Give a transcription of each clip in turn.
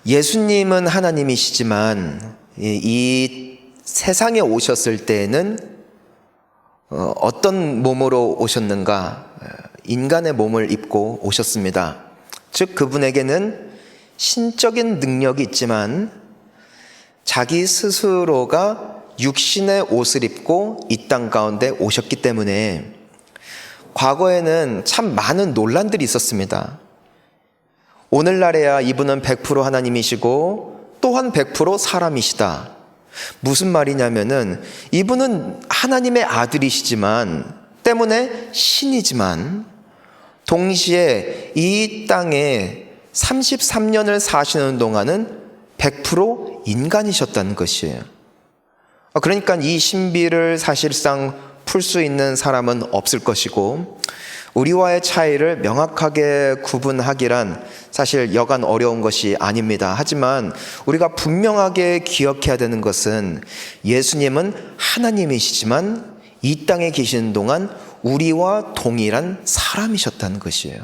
예수님은 하나님이시지만 이 세상에 오셨을 때에는 어떤 몸으로 오셨는가? 인간의 몸을 입고 오셨습니다. 즉 그분에게는 신적인 능력이 있지만 자기 스스로가 육신의 옷을 입고 이 땅 가운데 오셨기 때문에 과거에는 참 많은 논란들이 있었습니다. 오늘날에야 이분은 100% 하나님이시고 또한 100% 사람이시다. 무슨 말이냐면은 이분은 하나님의 아들이시지만 때문에 신이지만 동시에 이 땅에 33년을 사시는 동안은 100% 인간이셨다는 것이에요. 그러니까 이 신비를 사실상 풀 수 있는 사람은 없을 것이고 우리와의 차이를 명확하게 구분하기란 사실 여간 어려운 것이 아닙니다. 하지만 우리가 분명하게 기억해야 되는 것은 예수님은 하나님이시지만 이 땅에 계시는 동안 우리와 동일한 사람이셨다는 것이에요.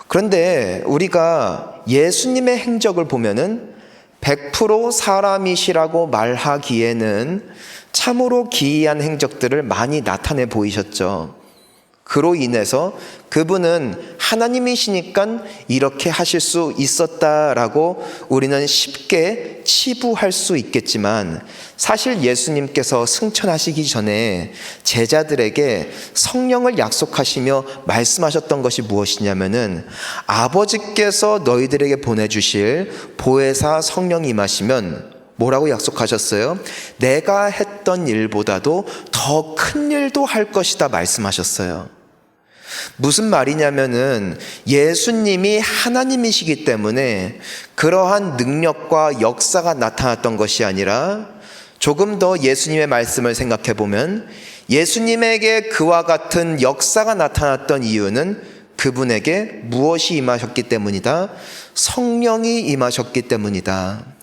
그런데 우리가 예수님의 행적을 보면은 100% 사람이시라고 말하기에는 참으로 기이한 행적들을 많이 나타내 보이셨죠. 그로 인해서 그분은 하나님이시니까 이렇게 하실 수 있었다라고 우리는 쉽게 치부할 수 있겠지만 사실 예수님께서 승천하시기 전에 제자들에게 성령을 약속하시며 말씀하셨던 것이 무엇이냐면은 아버지께서 너희들에게 보내주실 보혜사 성령이 임하시면 뭐라고 약속하셨어요? 내가 했던 일보다도 더 큰 일도 할 것이다 말씀하셨어요. 무슨 말이냐면은 예수님이 하나님이시기 때문에 그러한 능력과 역사가 나타났던 것이 아니라 조금 더 예수님의 말씀을 생각해 보면 예수님에게 그와 같은 역사가 나타났던 이유는 그분에게 무엇이 임하셨기 때문이다? 성령이 임하셨기 때문이다.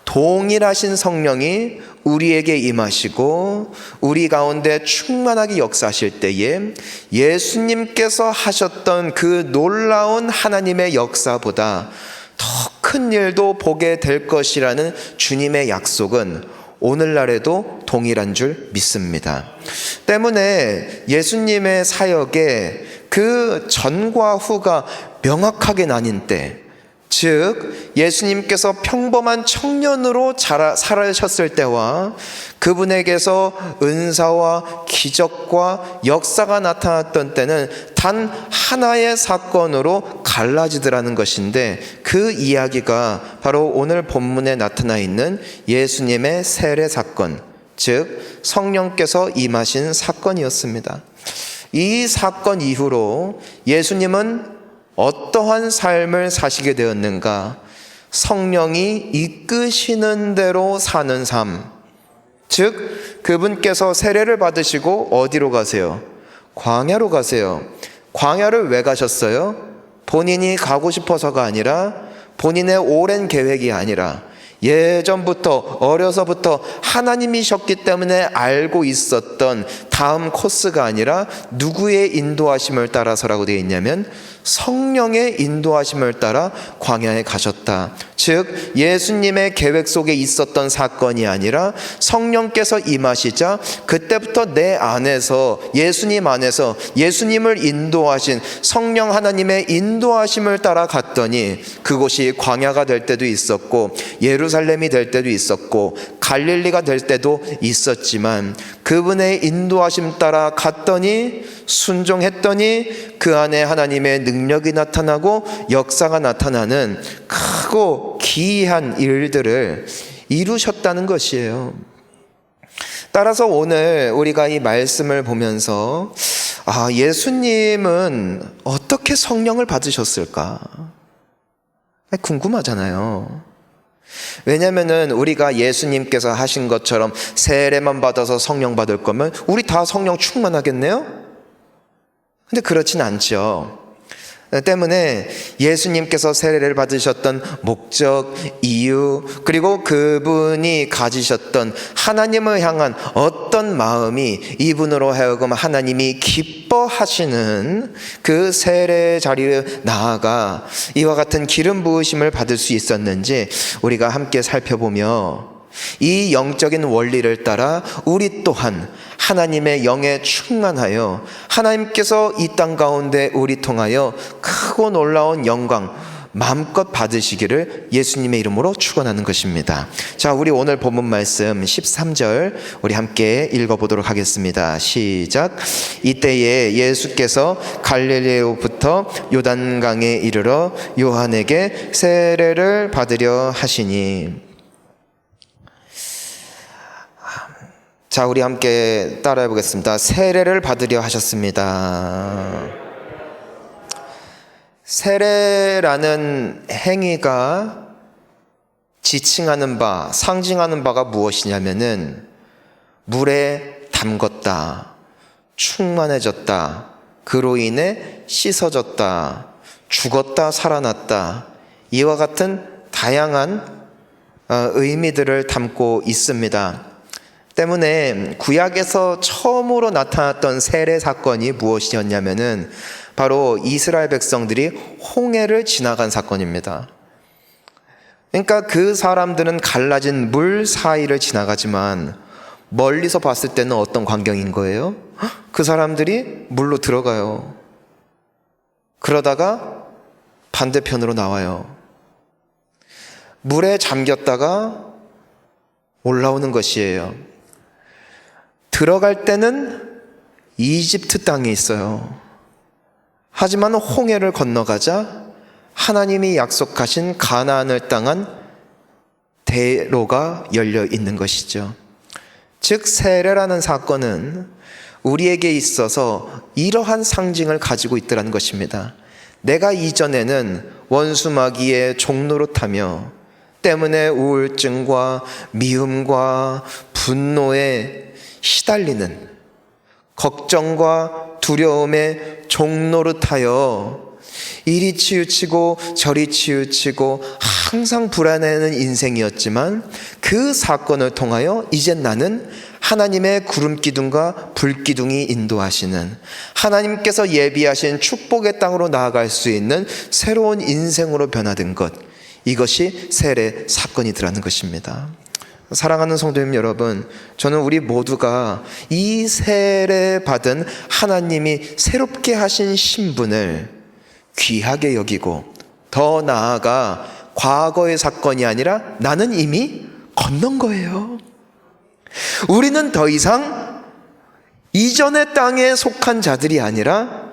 동일하신 성령이 우리에게 임하시고 우리 가운데 충만하게 역사하실 때에 예수님께서 하셨던 그 놀라운 하나님의 역사보다 더 큰 일도 보게 될 것이라는 주님의 약속은 오늘날에도 동일한 줄 믿습니다. 때문에 예수님의 사역에 그 전과 후가 명확하게 나뉜 때, 즉 예수님께서 평범한 청년으로 살아셨을 때와 그분에게서 은사와 기적과 역사가 나타났던 때는 단 하나의 사건으로 갈라지더라는 것인데 그 이야기가 바로 오늘 본문에 나타나 있는 예수님의 세례 사건, 즉 성령께서 임하신 사건이었습니다. 이 사건 이후로 예수님은 어떠한 삶을 사시게 되었는가? 성령이 이끄시는 대로 사는 삶. 즉 그분께서 세례를 받으시고 어디로 가세요? 광야로 가세요. 광야를 왜 가셨어요? 본인이 가고 싶어서가 아니라 본인의 오랜 계획이 아니라 예전부터 어려서부터 하나님이셨기 때문에 알고 있었던 다음 코스가 아니라 누구의 인도하심을 따라서라고 되어 있냐면 성령의 인도하심을 따라 광야에 가셨다. 즉 예수님의 계획 속에 있었던 사건이 아니라 성령께서 임하시자 그때부터 내 안에서 예수님 안에서 예수님을 인도하신 성령 하나님의 인도하심을 따라 갔더니 그곳이 광야가 될 때도 있었고 예루살렘이 될 때도 있었고 갈릴리가 될 때도 있었지만 그분의 인도하심 따라 갔더니 순종했더니 그 안에 하나님의 능력이 나타나고 역사가 나타나는 크고 기이한 일들을 이루셨다는 것이에요. 따라서 오늘 우리가 이 말씀을 보면서 예수님은 어떻게 성령을 받으셨을까? 궁금하잖아요. 왜냐면은 우리가 예수님께서 하신 것처럼 세례만 받아서 성령 받을 거면 우리 다 성령 충만하겠네요? 근데 그렇진 않죠. 때문에 예수님께서 세례를 받으셨던 목적, 이유, 그리고 그분이 가지셨던 하나님을 향한 어떤 마음이 이분으로 하여금 하나님이 기뻐하시는 그 세례 자리에 나아가 이와 같은 기름 부으심을 받을 수 있었는지 우리가 함께 살펴보며 이 영적인 원리를 따라 우리 또한 하나님의 영에 충만하여 하나님께서 이 땅 가운데 우리 통하여 크고 놀라운 영광 마음껏 받으시기를 예수님의 이름으로 축원하는 것입니다. 자, 우리 오늘 본문 말씀 13절 우리 함께 읽어보도록 하겠습니다. 시작. 이때에 예수께서 갈릴리로부터 요단강에 이르러 요한에게 세례를 받으려 하시니. 자, 우리 함께 따라해 보겠습니다. 세례를 받으려 하셨습니다. 세례라는 행위가 지칭하는 바, 상징하는 바가 무엇이냐면은 물에 담궜다, 충만해졌다, 그로 인해 씻어졌다, 죽었다, 살아났다, 이와 같은 다양한 의미들을 담고 있습니다. 때문에 구약에서 처음으로 나타났던 세례 사건이 무엇이었냐면은 바로 이스라엘 백성들이 홍해를 지나간 사건입니다. 그러니까 그 사람들은 갈라진 물 사이를 지나가지만 멀리서 봤을 때는 어떤 광경인 거예요? 그 사람들이 물로 들어가요. 그러다가 반대편으로 나와요. 물에 잠겼다가 올라오는 것이에요. 들어갈 때는 이집트 땅에 있어요. 하지만 홍해를 건너가자 하나님이 약속하신 가나안을 땅한 대로가 열려 있는 것이죠. 즉 세례라는 사건은 우리에게 있어서 이러한 상징을 가지고 있더라는 것입니다. 내가 이전에는 원수마귀의 종노릇하며 때문에 우울증과 미움과 분노에 시달리는 걱정과 두려움에 종노릇하여 이리 치우치고 저리 치우치고 항상 불안해하는 인생이었지만 그 사건을 통하여 이젠 나는 하나님의 구름기둥과 불기둥이 인도하시는 하나님께서 예비하신 축복의 땅으로 나아갈 수 있는 새로운 인생으로 변화된 것, 이것이 세례 사건이더라는 것입니다. 사랑하는 성도님 여러분, 저는 우리 모두가 이 세례 받은 하나님이 새롭게 하신 신분을 귀하게 여기고 더 나아가 과거의 사건이 아니라 나는 이미 건넌 거예요. 우리는 더 이상 이전의 땅에 속한 자들이 아니라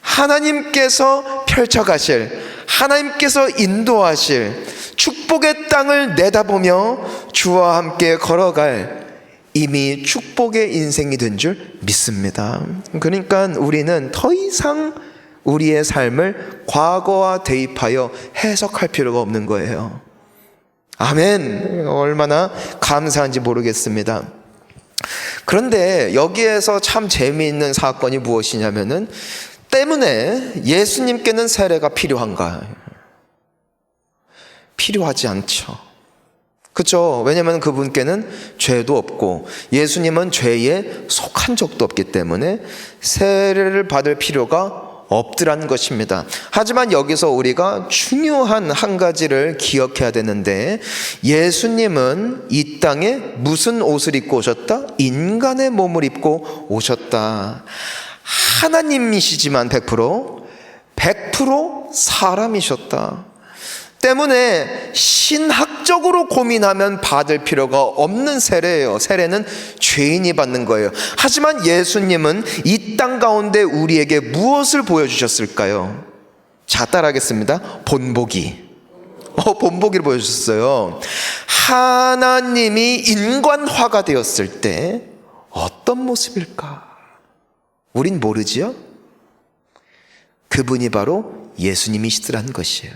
하나님께서 펼쳐가실, 하나님께서 인도하실 축복의 땅을 내다보며 주와 함께 걸어갈 이미 축복의 인생이 된 줄 믿습니다. 그러니까 우리는 더 이상 우리의 삶을 과거와 대입하여 해석할 필요가 없는 거예요. 아멘. 얼마나 감사한지 모르겠습니다. 그런데 여기에서 참 재미있는 사건이 무엇이냐면은 때문에 예수님께는 세례가 필요한가? 필요하지 않죠. 그렇죠? 왜냐하면 그분께는 죄도 없고 예수님은 죄에 속한 적도 없기 때문에 세례를 받을 필요가 없더라는 것입니다. 하지만 여기서 우리가 중요한 한 가지를 기억해야 되는데, 예수님은 이 땅에 무슨 옷을 입고 오셨다? 인간의 몸을 입고 오셨다. 하나님이시지만 100% 사람이셨다. 때문에 신학적으로 고민하면 받을 필요가 없는 세례예요. 세례는 죄인이 받는 거예요. 하지만 예수님은 이 땅 가운데 우리에게 무엇을 보여주셨을까요? 자, 따라하겠습니다. 본보기. 본보기를 보여주셨어요. 하나님이 인간화가 되었을 때 어떤 모습일까? 우린 모르지요? 그분이 바로 예수님이시더라는 것이에요.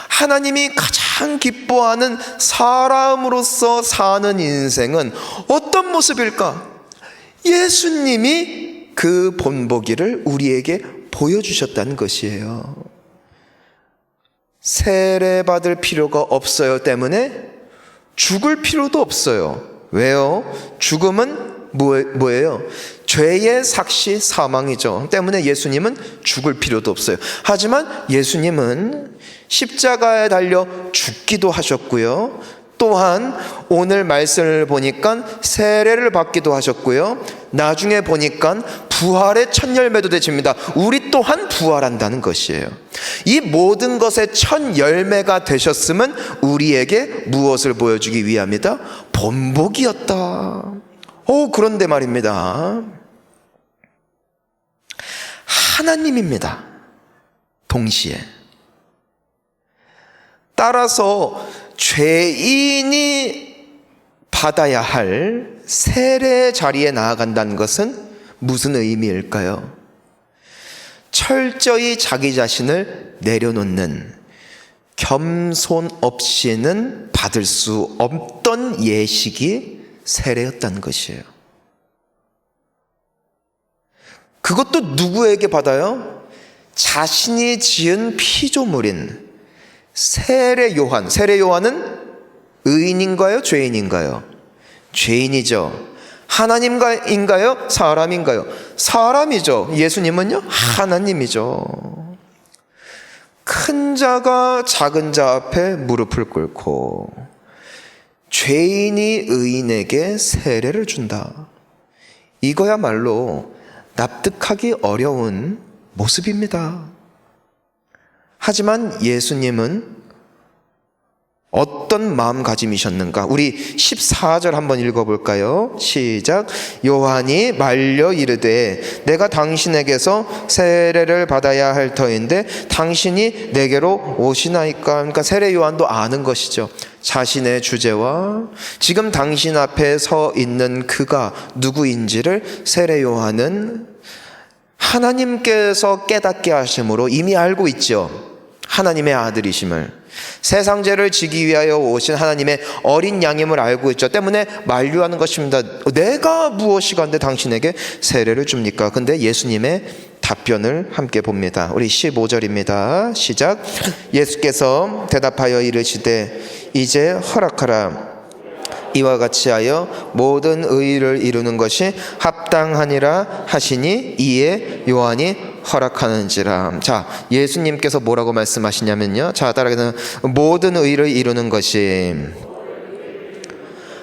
하나님이 가장 기뻐하는 사람으로서 사는 인생은 어떤 모습일까? 예수님이 그 본보기를 우리에게 보여주셨다는 것이에요. 세례받을 필요가 없어요 때문에 죽을 필요도 없어요. 왜요? 죽음은 뭐예요? 죄의 삭시 사망이죠. 때문에 예수님은 죽을 필요도 없어요. 하지만 예수님은 십자가에 달려 죽기도 하셨고요. 또한 오늘 말씀을 보니까 세례를 받기도 하셨고요. 나중에 보니까 부활의 첫 열매도 되십니다. 우리 또한 부활한다는 것이에요. 이 모든 것의 첫 열매가 되셨음은 우리에게 무엇을 보여주기 위함이다? 본복이었다. 그런데 말입니다. 하나님입니다. 동시에. 따라서 죄인이 받아야 할 세례 자리에 나아간다는 것은 무슨 의미일까요? 철저히 자기 자신을 내려놓는, 겸손 없이는 받을 수 없던 예식이 세례였다는 것이에요. 그것도 누구에게 받아요? 자신이 지은 피조물인 세례 요한. 세례 요한은 의인인가요? 죄인인가요? 죄인이죠. 하나님인가요? 사람인가요? 사람이죠. 예수님은요? 하나님이죠. 큰 자가 작은 자 앞에 무릎을 꿇고 죄인이 의인에게 세례를 준다. 이거야말로 납득하기 어려운 모습입니다. 하지만 예수님은 어떤 마음가짐이셨는가? 우리 14절 한번 읽어볼까요? 시작. 요한이 말려 이르되 내가 당신에게서 세례를 받아야 할 터인데 당신이 내게로 오시나이까? 그러니까 세례 요한도 아는 것이죠. 자신의 주제와 지금 당신 앞에 서 있는 그가 누구인지를 세례 요한은 하나님께서 깨닫게 하심으로 이미 알고 있죠. 하나님의 아들이심을, 세상 죄를 지기 위하여 오신 하나님의 어린 양임을 알고 있죠. 때문에 만류하는 것입니다. 내가 무엇이간데 당신에게 세례를 줍니까? 근데 예수님의 답변을 함께 봅니다. 우리 15절입니다. 시작. 예수께서 대답하여 이르시되 이제 허락하라. 이와 같이 하여 모든 의를 이루는 것이 합당하니라 하시니 이에 요한이 허락하는지라. 자, 예수님께서 뭐라고 말씀하시냐면요. 자, 따라가는 모든 의를 이루는 것이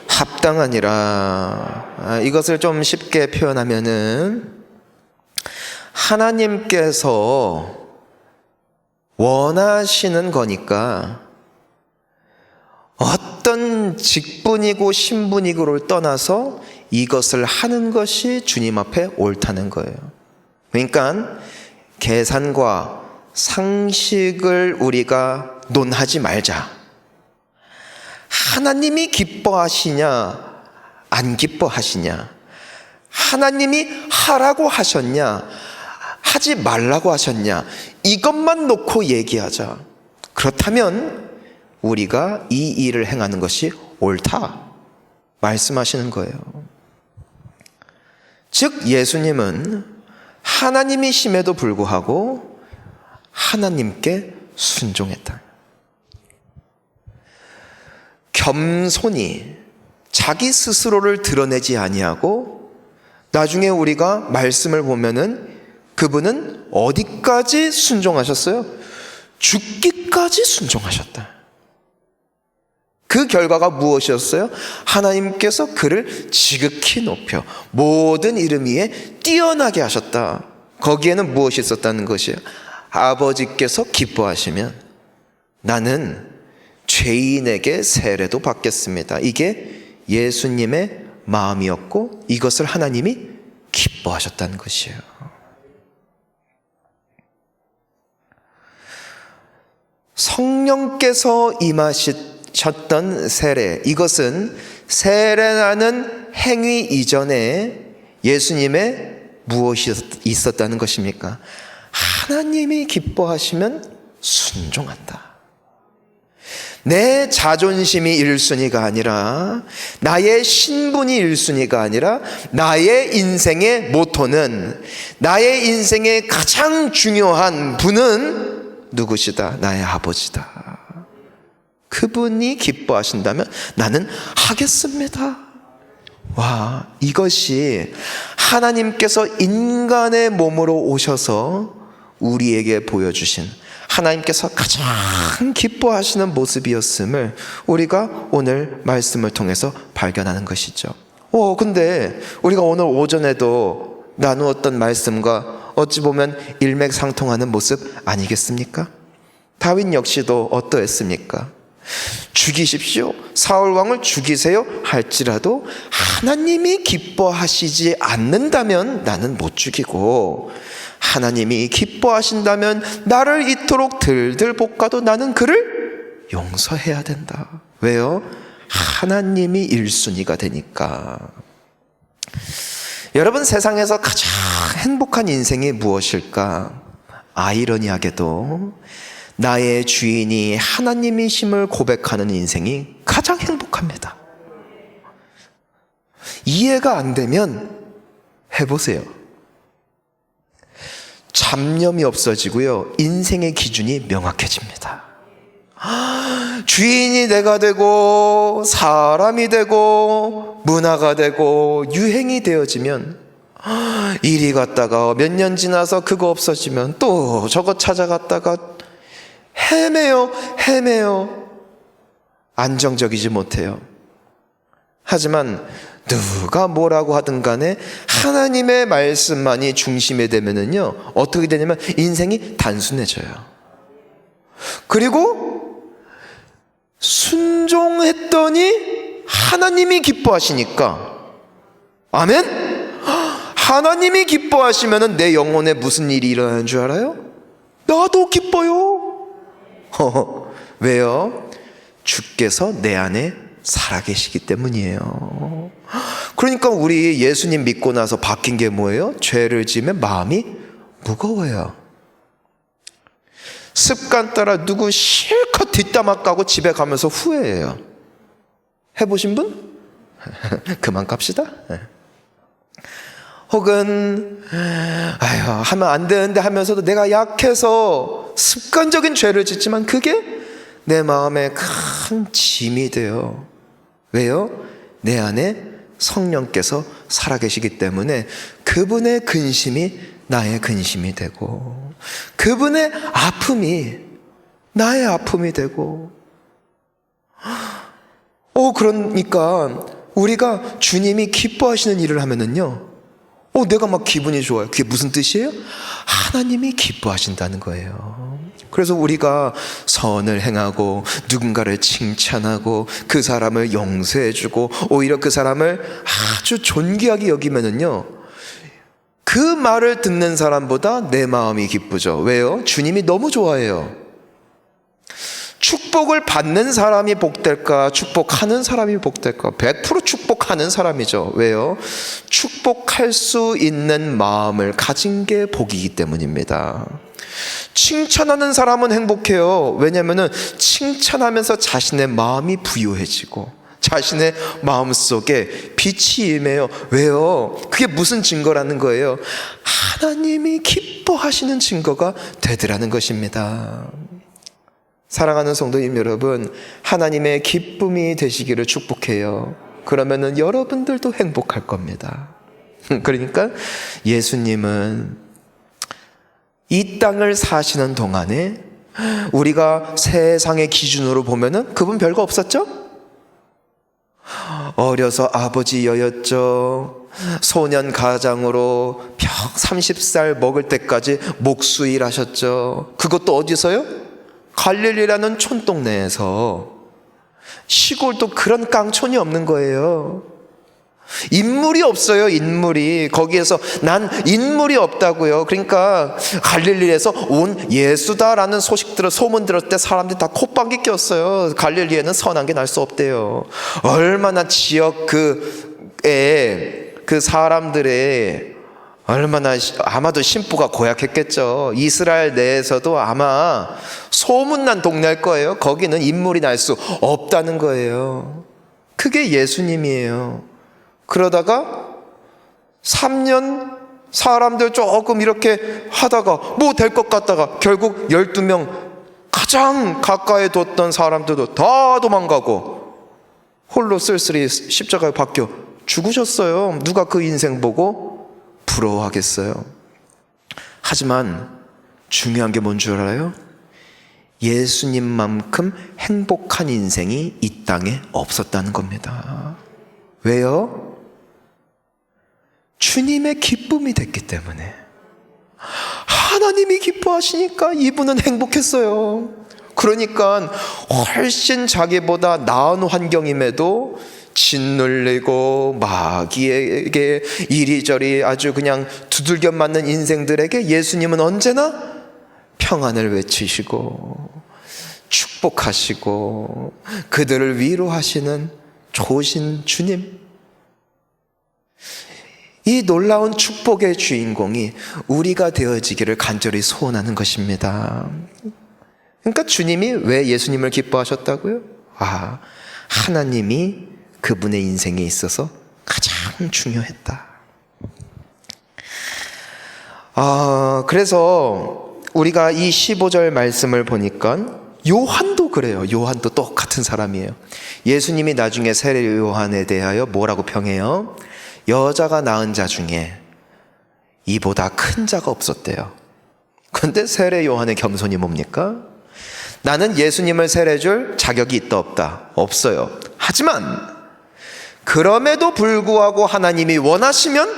합당하니라. 이것을 좀 쉽게 표현하면은 하나님께서 원하시는 거니까 어떤 직분이고 신분이고를 떠나서 이것을 하는 것이 주님 앞에 옳다는 거예요. 그러니까 계산과 상식을 우리가 논하지 말자. 하나님이 기뻐하시냐 안 기뻐하시냐, 하나님이 하라고 하셨냐 하지 말라고 하셨냐, 이것만 놓고 얘기하자. 그렇다면 우리가 이 일을 행하는 것이 옳다 말씀하시는 거예요. 즉 예수님은 하나님이심에도 불구하고 하나님께 순종했다. 겸손히 자기 스스로를 드러내지 아니하고, 나중에 우리가 말씀을 보면은 그분은 어디까지 순종하셨어요? 죽기까지 순종하셨다. 그 결과가 무엇이었어요? 하나님께서 그를 지극히 높여 모든 이름 위에 뛰어나게 하셨다. 거기에는 무엇이 있었다는 것이에요? 아버지께서 기뻐하시면 나는 죄인에게 세례도 받겠습니다. 이게 예수님의 마음이었고 이것을 하나님이 기뻐하셨다는 것이에요. 성령께서 임하셨던 세례, 이것은 세례라는 행위 이전에 예수님의 무엇이 있었다는 것입니까? 하나님이 기뻐하시면 순종한다. 내 자존심이 1순위가 아니라, 나의 신분이 1순위가 아니라, 나의 인생의 모토는, 나의 인생의 가장 중요한 분은 누구시다? 나의 아버지다. 그분이 기뻐하신다면 나는 하겠습니다. 와, 이것이 하나님께서 인간의 몸으로 오셔서 우리에게 보여주신 하나님께서 가장 기뻐하시는 모습이었음을 우리가 오늘 말씀을 통해서 발견하는 것이죠. 근데 우리가 오늘 오전에도 나누었던 말씀과 어찌 보면 일맥상통하는 모습 아니겠습니까? 다윗 역시도 어떠했습니까? 죽이십시오, 사울왕을 죽이세요 할지라도 하나님이 기뻐하시지 않는다면 나는 못 죽이고, 하나님이 기뻐하신다면 나를 이토록 들들 볶아도 나는 그를 용서해야 된다. 왜요? 하나님이 1순위가 되니까. 여러분, 세상에서 가장 행복한 인생이 무엇일까? 아이러니하게도 나의 주인이 하나님이심을 고백하는 인생이 가장 행복합니다. 이해가 안 되면 해보세요. 잡념이 없어지고요, 인생의 기준이 명확해집니다. 주인이 내가 되고 사람이 되고 문화가 되고 유행이 되어지면, 이리 갔다가 몇 년 지나서 그거 없어지면 또 저거 찾아갔다가 헤매요. 안정적이지 못해요. 하지만 누가 뭐라고 하든 간에 하나님의 말씀만이 중심이 되면은요, 어떻게 되냐면 인생이 단순해져요. 그리고 순종했더니 하나님이 기뻐하시니까, 아멘? 하나님이 기뻐하시면은 내 영혼에 무슨 일이 일어나는 줄 알아요? 나도 기뻐요. 왜요? 주께서 내 안에 살아계시기 때문이에요. 그러니까 우리 예수님 믿고 나서 바뀐 게 뭐예요? 죄를 지으면 마음이 무거워요. 습관 따라 누구 실컷 뒷담화 까고 집에 가면서 후회해요. 해보신 분? 그만 갑시다. 혹은 하면 안 되는데 하면서도 내가 약해서 습관적인 죄를 짓지만 그게 내 마음에 큰 짐이 돼요. 왜요? 내 안에 성령께서 살아계시기 때문에 그분의 근심이 나의 근심이 되고, 그분의 아픔이 나의 아픔이 되고, 그러니까 우리가 주님이 기뻐하시는 일을 하면은요, 내가 막 기분이 좋아요. 그게 무슨 뜻이에요? 하나님이 기뻐하신다는 거예요. 그래서 우리가 선을 행하고 누군가를 칭찬하고 그 사람을 용서해주고 오히려 그 사람을 아주 존귀하게 여기면은요, 그 말을 듣는 사람보다 내 마음이 기쁘죠. 왜요? 주님이 너무 좋아해요. 축복을 받는 사람이 복될까? 축복하는 사람이 복될까? 100% 축복하는 사람이죠. 왜요? 축복할 수 있는 마음을 가진 게 복이기 때문입니다. 칭찬하는 사람은 행복해요. 왜냐하면 칭찬하면서 자신의 마음이 부유해지고 자신의 마음속에 빛이 임해요. 왜요? 그게 무슨 증거라는 거예요? 하나님이 기뻐하시는 증거가 되더라는 것입니다. 사랑하는 성도님 여러분, 하나님의 기쁨이 되시기를 축복해요. 그러면은 여러분들도 행복할 겁니다. 그러니까 예수님은 이 땅을 사시는 동안에 우리가 세상의 기준으로 보면은 그분 별거 없었죠? 어려서 아버지여였죠. 소년 가장으로 30살 먹을 때까지 목수일 하셨죠. 그것도 어디서요? 갈릴리라는 촌동네에서. 시골도 그런 깡촌이 없는 거예요. 인물이 없어요. 인물이. 거기에서 난 인물이 없다고요. 그러니까 갈릴리에서 온 예수다라는 소문 들었을 때 사람들이 다 콧방귀 꼈어요. 갈릴리에는 선한 게 날 수 없대요. 얼마나 지역 그 사람들의 얼마나 아마도 심부가 고약했겠죠. 이스라엘 내에서도 아마 소문난 동네일 거예요. 거기는 인물이 날 수 없다는 거예요. 그게 예수님이에요. 그러다가 3년 사람들 조금 이렇게 하다가 뭐 될 것 같다가 결국 12명 가장 가까이 뒀던 사람들도 다 도망가고 홀로 쓸쓸히 십자가에 박혀 죽으셨어요. 누가 그 인생 보고 부러워하겠어요? 하지만 중요한 게 뭔 줄 알아요? 예수님만큼 행복한 인생이 이 땅에 없었다는 겁니다. 왜요? 주님의 기쁨이 됐기 때문에. 하나님이 기뻐하시니까 이분은 행복했어요. 그러니까 훨씬 자기보다 나은 환경임에도 짓눌리고 마귀에게 이리저리 아주 그냥 두들겨 맞는 인생들에게 예수님은 언제나 평안을 외치시고 축복하시고 그들을 위로하시는 좋으신 주님. 이 놀라운 축복의 주인공이 우리가 되어지기를 간절히 소원하는 것입니다. 그러니까 주님이 왜 예수님을 기뻐하셨다고요? 하나님이 그분의 인생에 있어서 가장 중요했다. 그래서 우리가 이 15절 말씀을 보니까 요한도 그래요. 요한도 똑같은 사람이에요. 예수님이 나중에 세례 요한에 대하여 뭐라고 평해요? 여자가 낳은 자 중에 이보다 큰 자가 없었대요. 그런데 세례 요한의 겸손이 뭡니까? 나는 예수님을 세례줄 자격이 있다 없다? 없어요. 하지만 그럼에도 불구하고 하나님이 원하시면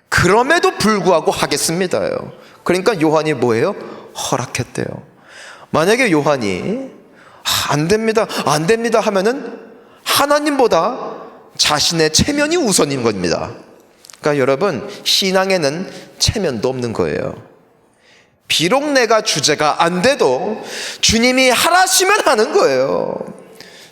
그럼에도 불구하고 하겠습니다요. 그러니까 요한이 뭐예요? 허락했대요. 만약에 요한이 안 됩니다 하면은 하나님보다 자신의 체면이 우선인 겁니다. 그러니까 여러분, 신앙에는 체면도 없는 거예요. 비록 내가 주제가 안 돼도 주님이 하라시면 하는 거예요.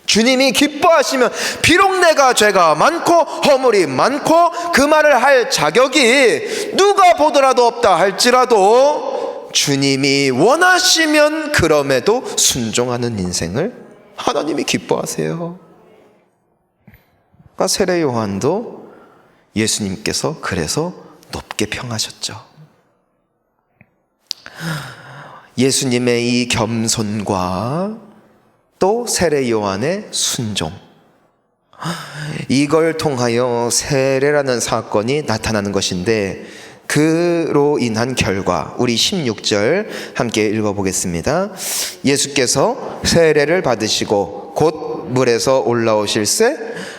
주님이 기뻐하시면, 비록 내가 죄가 많고 허물이 많고 그 말을 할 자격이 누가 보더라도 없다 할지라도 주님이 원하시면 그럼에도 순종하는 인생을 하나님이 기뻐하세요. 그러니까 세례 요한도 예수님께서 그래서 높게 평하셨죠. 예수님의 이 겸손과 또 세례 요한의 순종, 이걸 통하여 세례라는 사건이 나타나는 것인데, 그로 인한 결과, 우리 16절 함께 읽어보겠습니다. 예수께서 세례를 받으시고 곧 물에서 올라오실새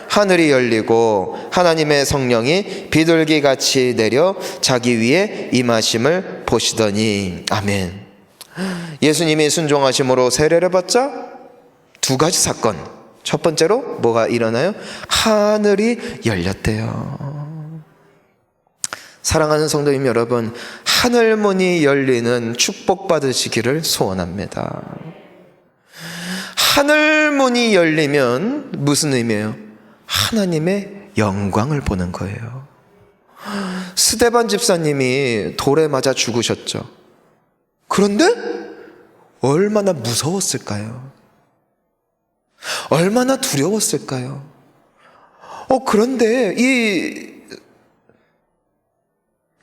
하늘이 열리고 하나님의 성령이 비둘기같이 내려 자기 위에 임하심을 보시더니. 아멘. 예수님이 순종하심으로 세례를 받자 두 가지 사건. 첫 번째로 뭐가 일어나요? 하늘이 열렸대요. 사랑하는 성도님 여러분, 하늘 문이 열리는 축복 받으시기를 소원합니다. 하늘 문이 열리면 무슨 의미예요? 하나님의 영광을 보는 거예요. 스데반 집사님이 돌에 맞아 죽으셨죠. 그런데 얼마나 무서웠을까요? 얼마나 두려웠을까요? 그런데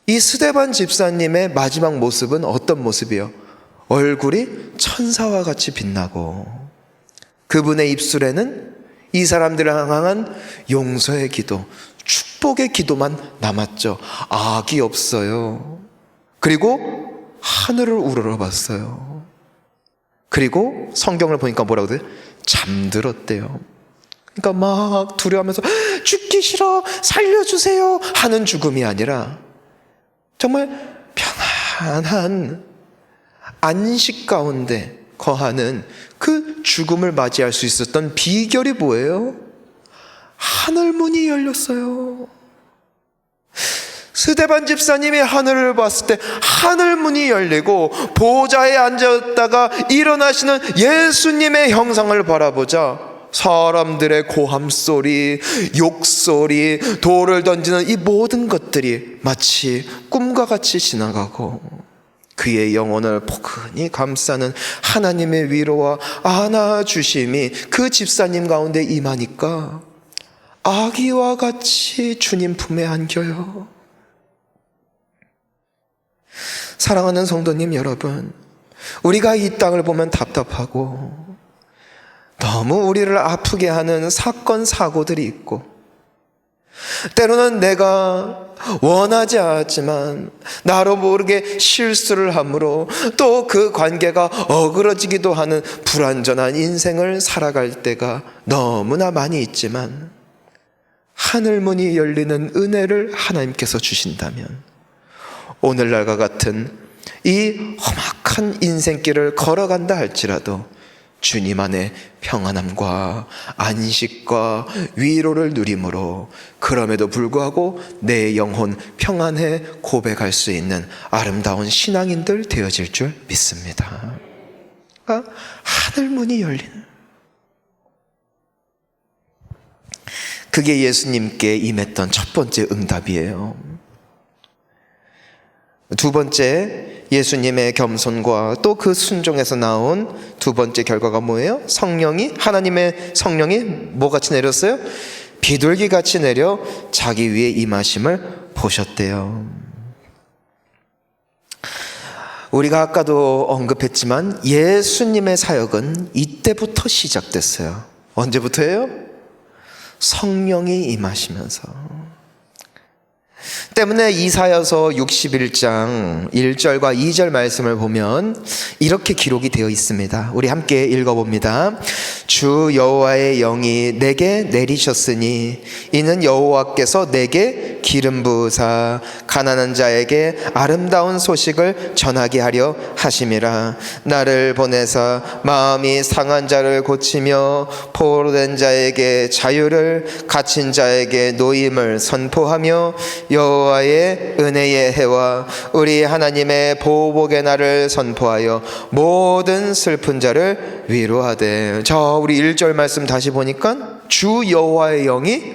이 스데반 집사님의 마지막 모습은 어떤 모습이요? 얼굴이 천사와 같이 빛나고 그분의 입술에는 이 사람들을 향한 용서의 기도, 축복의 기도만 남았죠. 악이 없어요. 그리고 하늘을 우러러봤어요. 그리고 성경을 보니까 뭐라고 돼요? 잠들었대요. 그러니까 막 두려워하면서 죽기 싫어, 살려주세요 하는 죽음이 아니라 정말 평안한 안식 가운데 거하는 그 죽음을 맞이할 수 있었던 비결이 뭐예요? 하늘문이 열렸어요. 스데반 집사님이 하늘을 봤을 때 하늘문이 열리고 보좌에 앉았다가 일어나시는 예수님의 형상을 바라보자 사람들의 고함소리, 욕소리, 돌을 던지는 이 모든 것들이 마치 꿈과 같이 지나가고 그의 영혼을 포근히 감싸는 하나님의 위로와 안아주심이 그 집사님 가운데 임하니까 아기와 같이 주님 품에 안겨요. 사랑하는 성도님 여러분, 우리가 이 땅을 보면 답답하고 너무 우리를 아프게 하는 사건, 사고들이 있고, 때로는 내가 원하지 않았지만 나로 모르게 실수를 함으로 또 그 관계가 어그러지기도 하는 불완전한 인생을 살아갈 때가 너무나 많이 있지만, 하늘문이 열리는 은혜를 하나님께서 주신다면 오늘날과 같은 이 험악한 인생길을 걸어간다 할지라도 주님 안에 평안함과 안식과 위로를 누림으로, 그럼에도 불구하고 내 영혼 평안해 고백할 수 있는 아름다운 신앙인들 되어질 줄 믿습니다. 하늘문이 열리는, 그게 예수님께 임했던 첫 번째 응답이에요. 두 번째, 예수님의 겸손과 또 그 순종에서 나온 두 번째 결과가 뭐예요? 하나님의 성령이 뭐같이 내렸어요? 비둘기같이 내려 자기 위에 임하심을 보셨대요. 우리가 아까도 언급했지만 예수님의 사역은 이때부터 시작됐어요. 언제부터예요? 성령이 임하시면서. 때문에 이사야서 61장 1절과 2절 말씀을 보면 이렇게 기록이 되어 있습니다. 우리 함께 읽어봅니다. 주 여호와의 영이 내게 내리셨으니 이는 여호와께서 내게 기름 부으사 가난한 자에게 아름다운 소식을 전하게 하려 하심이라. 나를 보내사 마음이 상한 자를 고치며 포로된 자에게 자유를, 갇힌 자에게 노임을 선포하며 여호와의 은혜의 해와 우리 하나님의 보복의 날을 선포하여 모든 슬픈 자를 위로하되. 자, 우리 1절 말씀 다시 보니까 주 여호와의 영이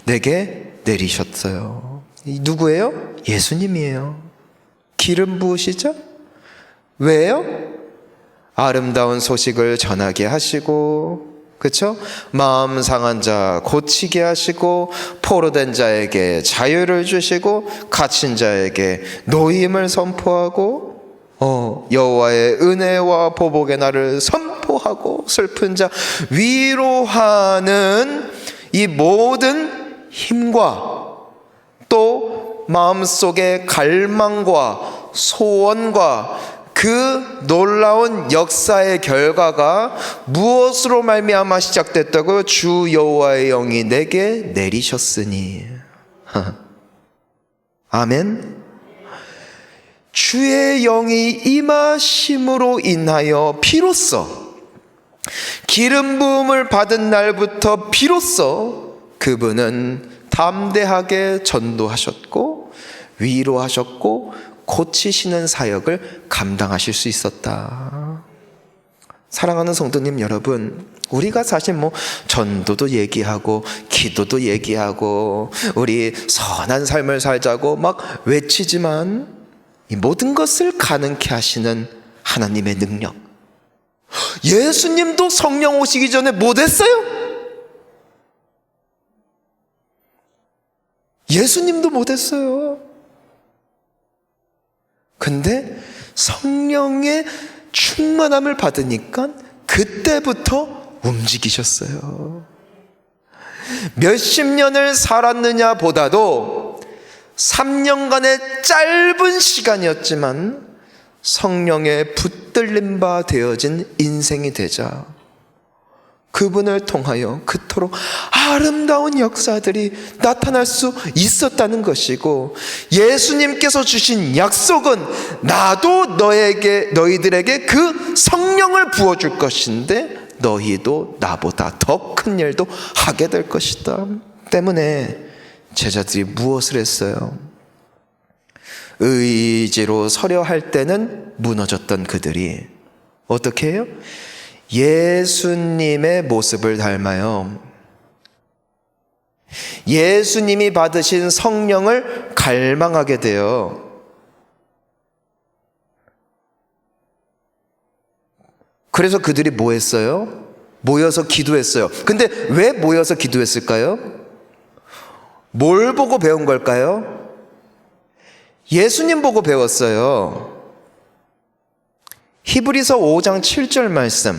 내게 내리셨어요. 누구예요? 예수님이에요. 기름 부으시죠? 왜요? 아름다운 소식을 전하게 하시고, 그렇죠? 마음 상한 자 고치게 하시고, 포로된 자에게 자유를 주시고, 갇힌 자에게 노임을 선포하고, 여호와의 은혜와 보복의 날을 선포하고, 슬픈 자 위로하는 이 모든 힘과 또 마음속의 갈망과 소원과 그 놀라운 역사의 결과가 무엇으로 말미암아 시작됐다고요? 주 여호와의 영이 내게 내리셨으니. 아멘. 주의 영이 임하심으로 인하여 비로소, 기름 부음을 받은 날부터 비로소 그분은 담대하게 전도하셨고 위로하셨고 고치시는 사역을 감당하실 수 있었다. 사랑하는 성도님 여러분, 우리가 사실 전도도 얘기하고 기도도 얘기하고 우리 선한 삶을 살자고 막 외치지만, 이 모든 것을 가능케 하시는 하나님의 능력, 예수님도 성령 오시기 전에 못했어요? 예수님도 못했어요. 근데 성령의 충만함을 받으니까 그때부터 움직이셨어요. 몇십 년을 살았느냐 보다도 3년간의 짧은 시간이었지만 성령의 붙들림 바 되어진 인생이 되자 그분을 통하여 그토록 아름다운 역사들이 나타날 수 있었다는 것이고, 예수님께서 주신 약속은 나도 너희들에게 그 성령을 부어줄 것인데 너희도 나보다 더 큰 일도 하게 될 것이다. 때문에 제자들이 무엇을 했어요? 의지로 서려 할 때는 무너졌던 그들이 어떻게 해요? 예수님의 모습을 닮아요. 예수님이 받으신 성령을 갈망하게 돼요. 그래서 그들이 뭐 했어요? 모여서 기도했어요. 근데 왜 모여서 기도했을까요? 뭘 보고 배운 걸까요? 예수님 보고 배웠어요. 히브리서 5장 7절 말씀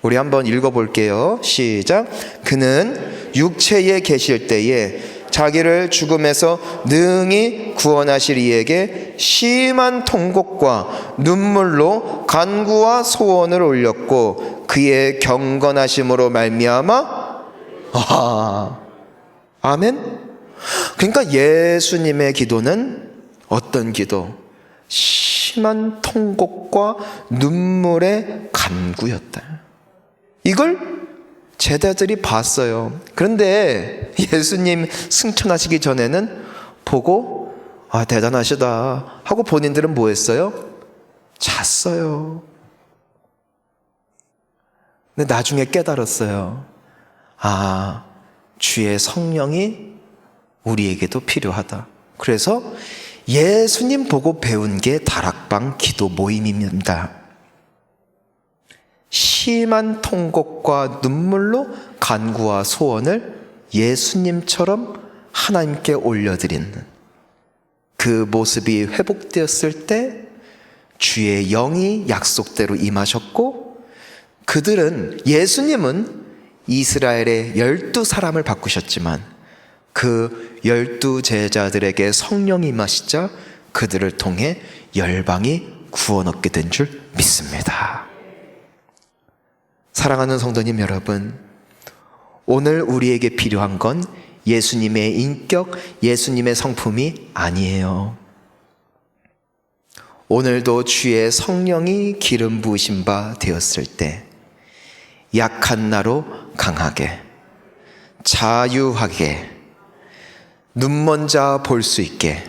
우리 한번 읽어볼게요. 시작. 그는 육체에 계실 때에 자기를 죽음에서 능히 구원하실 이에게 심한 통곡과 눈물로 간구와 소원을 올렸고 그의 경건하심으로 말미암아 아멘. 그러니까 예수님의 기도는 어떤 기도? 심한 통곡과 눈물의 간구였다. 이걸 제자들이 봤어요. 그런데 예수님 승천하시기 전에는 보고 대단하시다 하고 본인들은 뭐 했어요? 잤어요. 근데 나중에 깨달았어요. 주의 성령이 우리에게도 필요하다. 그래서 예수님 보고 배운 게 다락방 기도 모임입니다. 심한 통곡과 눈물로 간구와 소원을 예수님처럼 하나님께 올려드리는 그 모습이 회복되었을 때 주의 영이 약속대로 임하셨고, 그들은, 예수님은 이스라엘의 12사람을 바꾸셨지만 그 12 제자들에게 성령이 임하시자 그들을 통해 열방이 구원 얻게 된 줄 믿습니다. 사랑하는 성도님 여러분, 오늘 우리에게 필요한 건 예수님의 인격, 예수님의 성품이 아니에요. 오늘도 주의 성령이 기름 부으신 바 되었을 때 약한 나로 강하게, 자유하게, 눈먼 자 볼 수 있게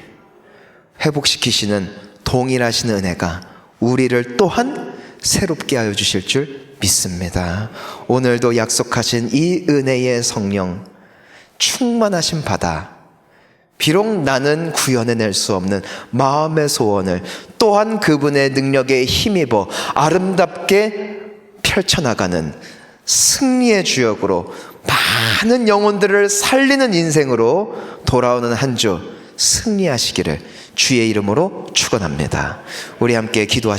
회복시키시는 동일하신 은혜가 우리를 또한 새롭게 하여 주실 줄 믿습니다. 오늘도 약속하신 이 은혜의 성령 충만하신 바다, 비록 나는 구현해낼 수 없는 마음의 소원을 또한 그분의 능력에 힘입어 아름답게 펼쳐나가는 승리의 주역으로 많은 영혼들을 살리는 인생으로 돌아오는 한 주 승리하시기를 주의 이름으로 축원합니다. 우리 함께 기도하시겠습니다.